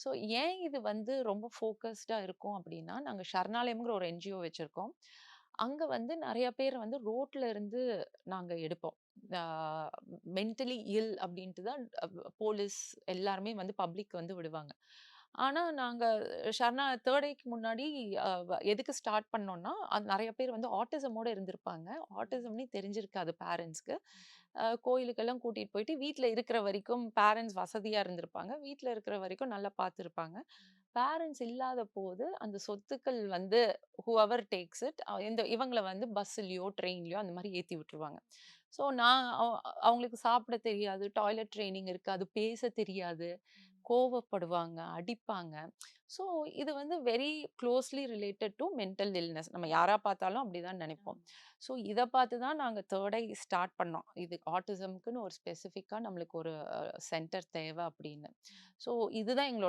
So ஏன் இது வந்து ரொம்ப ஃபோக்கஸ்டா இருக்கும் அப்படின்னா, நாங்க சரணாலயம்ங்கிற ஒரு என்ஜிஓ வச்சிருக்கோம். அங்க வந்து நெறைய பேர் வந்து ரோட்ல இருந்து நாங்க எடுப்போம். ஆ மென்டலி இல் அப்படின்ட்டு தான் போலீஸ் எல்லாருமே வந்து பப்ளிக் வந்து விடுவாங்க. ஆனா நாங்க 3 டேக்கு முன்னாடி எதுக்கு ஸ்டார்ட் பண்ணோம்னா, அது நெறைய பேர் வந்து ஆட்டிசமோட இருந்திருப்பாங்க. ஆட்டிசம்னே தெரிஞ்சிருக்காது பேரண்ட்ஸ்க்கு. கோயிலுக்கெல்லாம் கூட்டிட்டு போயிட்டு வீட்ல இருக்கிற வரைக்கும் பேரண்ட்ஸ் வசதியா இருந்திருப்பாங்க. வீட்ல இருக்கிற வரைக்கும் நல்லா பார்த்துருப்பாங்க. பேரண்ட்ஸ் இல்லாத போது அந்த சொத்துக்கள் வந்து ஹூஎவர் டேக்ஸ் இட் இவங்கள வந்து பஸ்ஸுலயோ, ட்ரெயின்லயோ அந்த மாரி ஏத்தி விட்டுருவாங்க. ஸோ நான் அவங்களுக்கு சாப்பிட தெரியாது, டாய்லெட் ட்ரெய்னிங் இருக்காது, பேச தெரியாது, கோவப்படுவாங்க, அடிப்பாங்க. ஸோ இது வந்து very closely related to mental illness. நம்ம யாரா பார்த்தாலும் அப்படிதான் நெனைப்போம். ஸோ இத பார்த்து தான் நாங்க 3 ஐ ஸ்டார்ட் பண்ணோம். இது ஆட்டிசம்க்குன்னு ஒரு ஸ்பெசிஃபிக்கா நம்மளுக்கு ஒரு சென்டர் தேவ அப்படின்னு. ஸோ இதுதான் எங்களோட